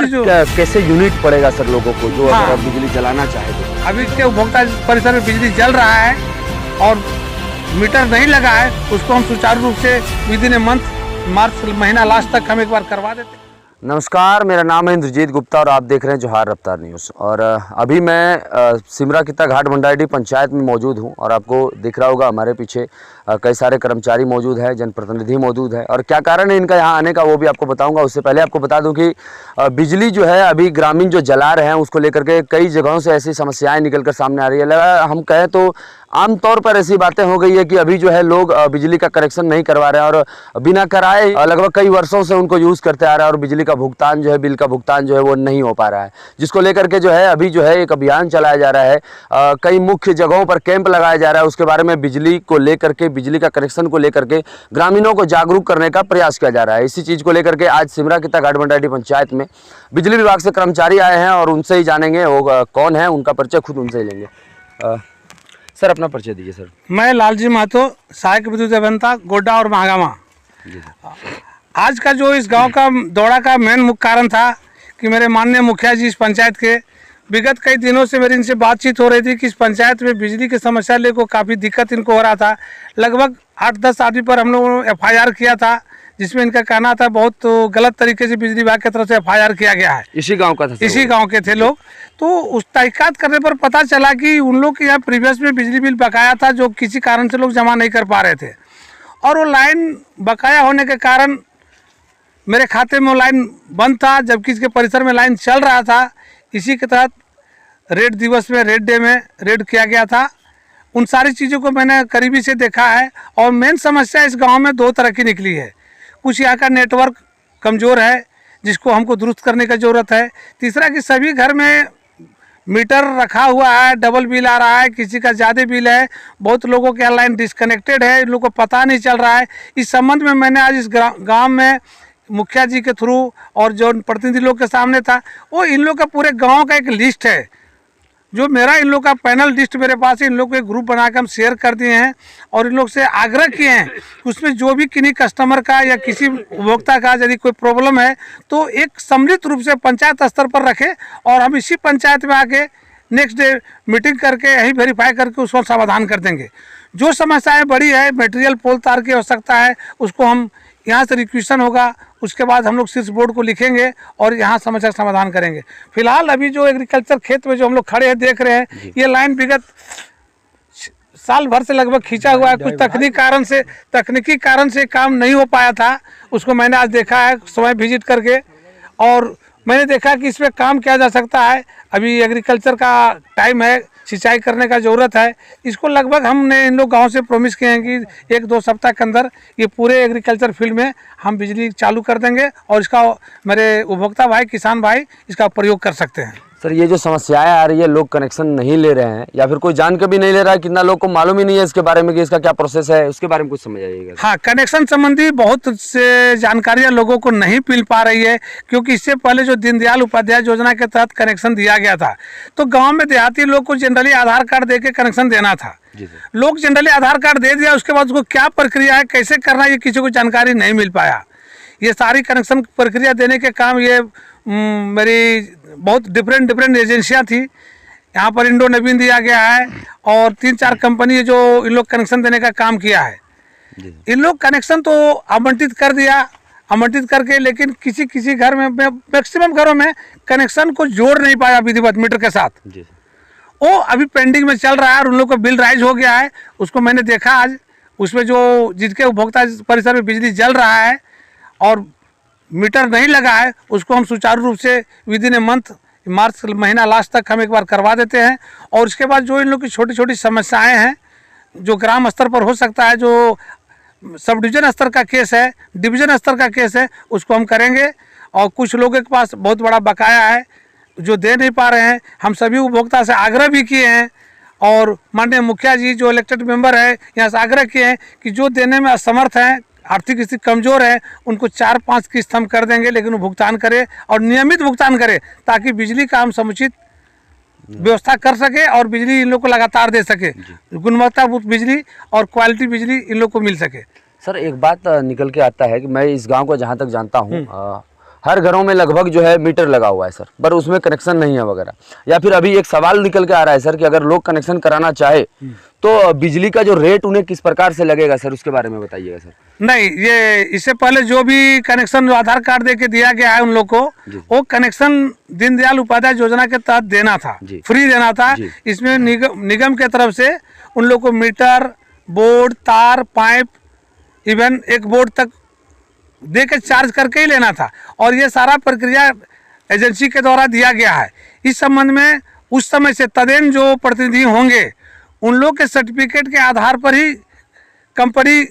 बिजली जो कैसे यूनिट पड़ेगा सर लोगों को जो हाँ। अगर जलाना जलाना चाहे तो? अभी के उपभोक्ता परिसर में बिजली जल रहा है और मीटर नहीं लगा है, उसको हम सुचारू रूप से विद इन ए मंथ मार्च महीना लास्ट तक हम एक बार करवा देते हैं। नमस्कार, मेरा नाम है इंद्रजीत गुप्ता और आप देख रहे हैं जोहार रफ्तार न्यूज़। और अभी मैं सिमरा किता घाट मंडाईडीह पंचायत में मौजूद हूं और आपको दिख रहा होगा हमारे पीछे कई सारे कर्मचारी मौजूद हैं, जनप्रतिनिधि मौजूद है और क्या कारण है इनका यहाँ आने का वो भी आपको बताऊंगा। उससे पहले आपको बता दूं कि बिजली जो है अभी ग्रामीण जो जला रहे हैं उसको लेकर के कई जगहों से ऐसी समस्याएं निकल कर सामने आ रही है। हम कहें तो आमतौर पर ऐसी बातें हो गई है कि अभी जो है लोग बिजली का कनेक्शन नहीं करवा रहे हैं और बिना कराए लगभग कई वर्षों से उनको यूज़ करते आ रहे हैं और बिजली का भुगतान जो है, बिल का भुगतान जो है वो नहीं हो पा रहा है, जिसको लेकर के जो है अभी जो है एक अभियान चलाया जा रहा है। कई मुख्य जगहों पर कैंप लगाया जा रहा है, उसके बारे में बिजली को लेकर के, बिजली का कनेक्शन को लेकर के ग्रामीणों को जागरूक करने का प्रयास किया जा रहा है। इसी चीज़ को लेकर के आज सिमरा किता घाट मंडाईडीह पंचायत में बिजली विभाग से कर्मचारी आए हैं और उनसे ही जानेंगे वो कौन है, उनका परिचय खुद उनसे ही लेंगे। सर अपना परिचय दीजिए सर। मैं लालजी महतो, सहायक विद्युत अभियंता, गोड्डा और महागामा। आज का जो इस गांव का दौरा का मेन मुख्य कारण था कि मेरे माननीय मुखिया जी इस पंचायत के विगत कई दिनों से मेरी इनसे बातचीत हो रही थी कि इस पंचायत में बिजली की समस्या लेकर काफ़ी दिक्कत इनको हो रहा था। लगभग 8-10 आदमी पर हम लोगों ने FIR किया था, जिसमें इनका कहना था बहुत गलत तरीके से बिजली विभाग की तरफ से FIR किया गया है। इसी गांव का था? इसी गांव के थे लोग। तो उस तहकीकात करने पर पता चला कि उन लोग के यहाँ प्रीवियस में बिजली बिल बकाया था जो किसी कारण से लोग जमा नहीं कर पा रहे थे और वो लाइन बकाया होने के कारण मेरे खाते में वो लाइन बंद था, जबकि इसके परिसर में लाइन चल रहा था। इसी के तहत रेड दिवस में, रेड डे में रेड किया गया था। उन सारी चीज़ों को मैंने करीबी से देखा है और मेन समस्या इस गांव में 2 तरह की निकली है। कुछ यहाँ का नेटवर्क कमज़ोर है जिसको हमको दुरुस्त करने की ज़रूरत है। तीसरा कि सभी घर में मीटर रखा हुआ है, डबल बिल आ रहा है, किसी का ज़्यादा बिल है, बहुत लोगों के यहाँ लाइन डिस्कनेक्टेड है, इन लोगों को पता नहीं चल रहा है। इस संबंध में मैंने आज इस गांव में मुखिया जी के थ्रू और जो प्रतिनिधि लोग के सामने था, वो इन लोग का पूरे गांव का एक लिस्ट है, जो मेरा इन लोग का पैनल लिस्ट मेरे पास है, इन लोग को एक ग्रुप बनाकर हम शेयर कर दिए हैं और इन लोग से आग्रह किए हैं उसमें जो भी किन्हीं कस्टमर का या किसी उपभोक्ता का यदि कोई प्रॉब्लम है तो एक सम्मिलित रूप से पंचायत स्तर पर रखें और हम इसी पंचायत में आके नेक्स्ट डे मीटिंग करके यही वेरीफाई करके उसको समाधान कर देंगे। जो समस्याएँ बड़ी है, मटेरियल पोल तार की आवश्यकता है, उसको हम यहाँ से रिक्वेशन होगा, उसके बाद हम लोग शीर्ष बोर्ड को लिखेंगे और यहाँ समस्या समाधान करेंगे। फिलहाल अभी जो एग्रीकल्चर खेत में जो हम लोग खड़े हैं देख रहे हैं, ये लाइन विगत साल भर से लगभग खींचा हुआ है। कुछ तकनीकी कारण से काम नहीं हो पाया था, उसको मैंने आज देखा है समय विजिट करके और मैंने देखा कि इसमें काम किया जा सकता है। अभी एग्रीकल्चर का टाइम है, सिंचाई करने का ज़रूरत है। इसको लगभग हमने इन लोग गांव से प्रॉमिस किए हैं कि 1-2 सप्ताह के अंदर ये पूरे एग्रीकल्चर फील्ड में हम बिजली चालू कर देंगे और इसका मेरे उपभोक्ता भाई, किसान भाई इसका प्रयोग कर सकते हैं। सर ये जो समस्याएं आ रही है, लोग कनेक्शन नहीं ले रहे हैं या फिर कोई जान के भी नहीं ले रहा है, कितना लोग को मालूम ही नहीं है इसके बारे में कि इसका क्या प्रोसेस है, उसके बारे में कुछ समझ आइएगा। हाँ, कनेक्शन संबंधी बहुत से जानकारियाँ लोगों को नहीं मिल पा रही है क्योंकि इससे पहले जो दीनदयाल उपाध्याय योजना के तहत कनेक्शन दिया गया था तो गाँव में देहाती लोग को जनरली आधार कार्ड दे के कनेक्शन देना था। लोग जनरली आधार कार्ड दे दिया, उसके बाद उसको क्या प्रक्रिया है, कैसे करना है, ये किसी को जानकारी नहीं मिल पाया। ये सारी कनेक्शन प्रक्रिया देने के काम ये मेरी बहुत डिफरेंट एजेंसियां थी। यहाँ पर इंडो नवीन दिया गया है और 3-4 कंपनी जो इन लोग कनेक्शन देने का काम किया है। इन लोग कनेक्शन तो आवंटित कर दिया, आवंटित करके, लेकिन किसी घर में, मैक्सिमम घरों में कनेक्शन को जोड़ नहीं पाया विधिवत मीटर के साथ। वो अभी पेंडिंग में चल रहा है और उन लोग का बिल राइज हो गया है। उसको मैंने देखा आज, उसमें जो जिनके उपभोक्ता परिसर में बिजली जल रहा है और मीटर नहीं लगा है, उसको हम सुचारू रूप से विद इन ए मंथ मार्च महीना लास्ट तक हम एक बार करवा देते हैं। और उसके बाद जो इन लोग की छोटी छोटी समस्याएं हैं जो ग्राम स्तर पर हो सकता है, जो सब डिवीजन स्तर का केस है, डिवीजन स्तर का केस है, उसको हम करेंगे। और कुछ लोगों के पास बहुत बड़ा बकाया है जो दे नहीं पा रहे हैं। हम सभी उपभोक्ता से आग्रह भी किए हैं और माननीय मुखिया जी जो इलेक्टेड मेंबर है यहाँ से आग्रह किए हैं कि जो देने में असमर्थ हैं, आर्थिक स्थिति कमज़ोर है, उनको 4-5 किस्त हम कर देंगे, लेकिन वो भुगतान करें और नियमित भुगतान करें ताकि बिजली का हम समुचित व्यवस्था कर सके और बिजली इन लोग को लगातार दे सके, गुणवत्तापूर्ण बिजली और क्वालिटी बिजली इन लोग को मिल सके। सर एक बात निकल के आता है कि मैं इस गांव को जहां तक जानता हूं, हर घरों में लगभग जो है मीटर लगा हुआ है सर, पर उसमें कनेक्शन नहीं है वगैरह। या फिर अभी एक सवाल निकल के आ रहा है सर कि अगर लोग कनेक्शन कराना चाहे तो बिजली का जो रेट उन्हें किस प्रकार से लगेगा सर, उसके बारे में बताइएगा सर। नहीं, ये इससे पहले जो भी कनेक्शन जो आधार कार्ड दे के दिया गया है उन लोग को, वो कनेक्शन दीनदयाल उपाध्याय योजना के तहत देना था, फ्री देना था। इसमें निगम के तरफ से उन लोग को मीटर, बोर्ड, तार, पाइप, इवन एक बोर्ड तक दे के चार्ज करके ही लेना था। और ये सारा प्रक्रिया एजेंसी के द्वारा दिया गया है। इस संबंध में उस समय से तदेन जो प्रतिनिधि होंगे उन लोग के सर्टिफिकेट के आधार पर ही कंपनी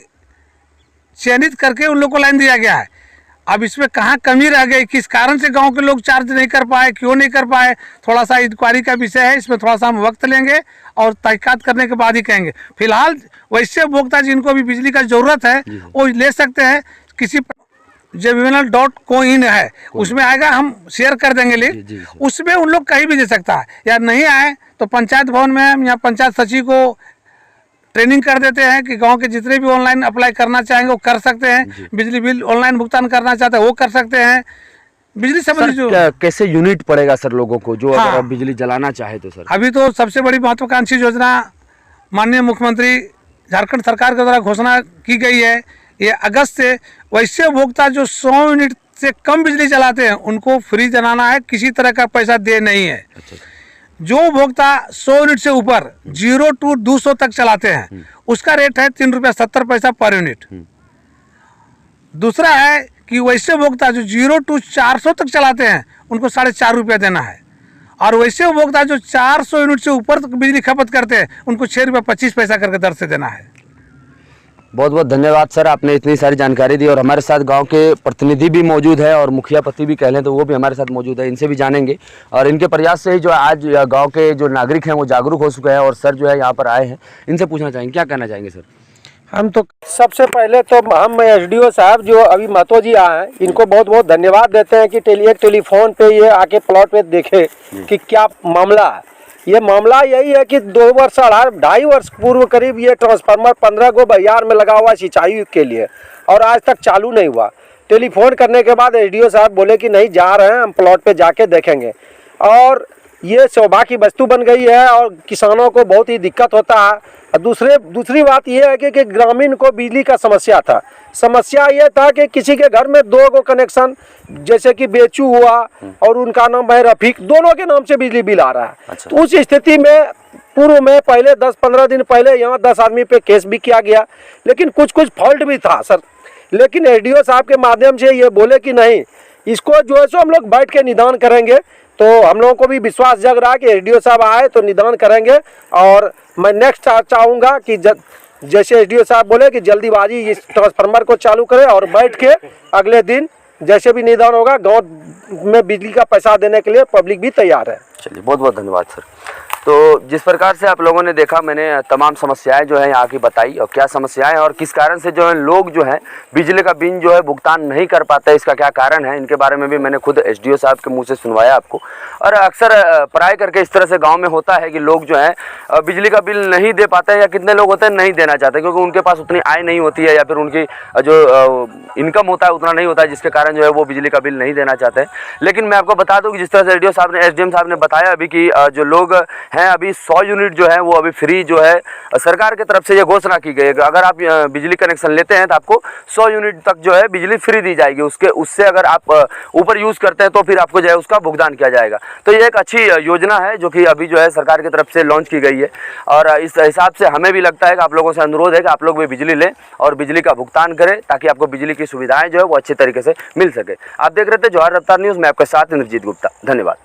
चयनित करके उन लोग को लाइन दिया गया है। अब इसमें कहाँ कमी रह गई, किस कारण से गांव के लोग चार्ज नहीं कर पाए, क्यों नहीं कर पाए, थोड़ा सा इंक्वायरी का विषय है। इसमें थोड़ा सा हम वक्त लेंगे और तहकीकात करने के बाद ही कहेंगे। फिलहाल वैसे उपभोक्ता जिनको भी बिजली का ज़रूरत है वो ले सकते हैं। किसी JBNL.co.in है, उसमें आएगा, हम शेयर कर देंगे लिंक, उसमें उन लोग कहीं भी दे सकता है। या नहीं आए तो पंचायत भवन में हम या पंचायत सचिव को ट्रेनिंग कर देते हैं कि गांव के जितने भी ऑनलाइन अप्लाई करना चाहेंगे वो कर सकते हैं। बिजली बिल ऑनलाइन भुगतान करना चाहते हैं वो कर सकते हैं। बिजली संबंधी जो कैसे यूनिट पड़ेगा सर लोगों को जो अगर अब बिजली जलाना चाहे तो सर? अभी तो सबसे बड़ी महत्वाकांक्षी योजना माननीय मुख्यमंत्री झारखंड सरकार के द्वारा घोषणा की गई है। ये अगस्त से वैसे उपभोक्ता जो 100 यूनिट से कम बिजली चलाते हैं उनको फ्री जलाना है, किसी तरह का पैसा दे नहीं है। जो उपभोक्ता 100 यूनिट से ऊपर 0 to 200 तक चलाते हैं उसका रेट है ₹3.70 पर यूनिट। दूसरा है कि वैसे उपभोक्ता जो 0 to 400 तक चलाते हैं उनको ₹4.5 देना है। और वैसे उपभोक्ता जो 400 यूनिट से ऊपर तक बिजली खपत करते हैं उनको ₹6.25 करके दर से देना है। बहुत बहुत धन्यवाद सर, आपने इतनी सारी जानकारी दी। और हमारे साथ गांव के प्रतिनिधि भी मौजूद है और मुखिया पति भी कह लें तो वो भी हमारे साथ मौजूद है, इनसे भी जानेंगे। और इनके प्रयास से ही जो आज गांव के जो नागरिक हैं वो जागरूक हो चुके हैं और सर जो है यहाँ पर आए हैं, इनसे पूछना चाहेंगे, क्या कहना चाहेंगे सर? हम तो सबसे पहले तो हम SDO साहब जो अभी महतो जी आए हैं इनको बहुत बहुत धन्यवाद देते हैं कि टेलीफोन पे ये आके प्लॉट पे देखे कि क्या मामला है। ये मामला यही है कि 2.5 वर्ष पूर्व करीब ये ट्रांसफार्मर 15 गो बहियार में लगा हुआ सिंचाई के लिए और आज तक चालू नहीं हुआ। टेलीफोन करने के बाद SDO साहब बोले कि नहीं जा रहे हैं, हम प्लॉट पे जाके देखेंगे। और ये सौभाग्य की वस्तु बन गई है और किसानों को बहुत ही दिक्कत होता है। दूसरी बात यह है कि ग्रामीण को बिजली का समस्या था। समस्या ये था कि किसी के घर में 2 गो कनेक्शन, जैसे कि बेचू हुआ और उनका नाम है रफीक, दोनों के नाम से बिजली बिल आ रहा है। अच्छा। तो उस स्थिति में पूर्व में पहले 10-15 दिन पहले यहाँ 10 आदमी पे केस भी किया गया, लेकिन कुछ फॉल्ट भी था सर। लेकिन SDO साहब के माध्यम से ये बोले कि नहीं, इसको जो है सो हम लोग बैठ के निदान करेंगे। तो हम लोगों को भी विश्वास जग रहा है कि SDO साहब आए तो निदान करेंगे। और मैं नेक्स्ट चाहूँगा कि जैसे SDO साहब बोले कि जल्दीबाजी इस ट्रांसफार्मर को चालू करें और बैठ के अगले दिन जैसे भी निदान होगा गांव में बिजली का पैसा देने के लिए पब्लिक भी तैयार है। चलिए, बहुत बहुत धन्यवाद सर। तो जिस प्रकार से आप लोगों ने देखा, मैंने तमाम समस्याएं जो है यहाँ की बताई और क्या समस्याएं और किस कारण से जो है लोग जो है बिजली का बिल जो है भुगतान नहीं कर पाते, इसका क्या कारण है, इनके बारे में भी मैंने खुद SDO साहब के मुंह से सुनवाया आपको। और अक्सर प्राय करके इस तरह से गांव में होता है कि लोग जो है बिजली का बिल नहीं दे पाते हैं या कितने लोग होते हैं नहीं देना चाहते क्योंकि उनके पास उतनी आय नहीं होती है या फिर उनकी जो इनकम होता है उतना नहीं होता है, जिसके कारण जो है वो बिजली का बिल नहीं देना चाहते हैं। लेकिन मैं आपको बता दूँ कि जिस तरह से SDM साहब ने बताया अभी कि जो लोग हैं अभी 100 यूनिट जो है वो अभी फ्री जो है सरकार की तरफ से ये घोषणा की गई है। अगर आप बिजली कनेक्शन लेते हैं तो आपको 100 यूनिट तक जो है बिजली फ्री दी जाएगी। उससे अगर आप ऊपर यूज़ करते हैं तो फिर आपको जो है उसका भुगतान किया जाएगा। तो ये एक अच्छी योजना है जो कि अभी जो है सरकार की तरफ से लॉन्च की गई है। और इस हिसाब से हमें भी लगता है कि आप लोगों से अनुरोध है कि आप लोग भी बिजली लें और बिजली का भुगतान करें ताकि आपको बिजली की सुविधाएँ जो है वो अच्छे तरीके से मिल सके। आप देख रहे थे जौहर रफ्तार न्यूज़ में आपके साथ इंद्रजीत गुप्ता। धन्यवाद।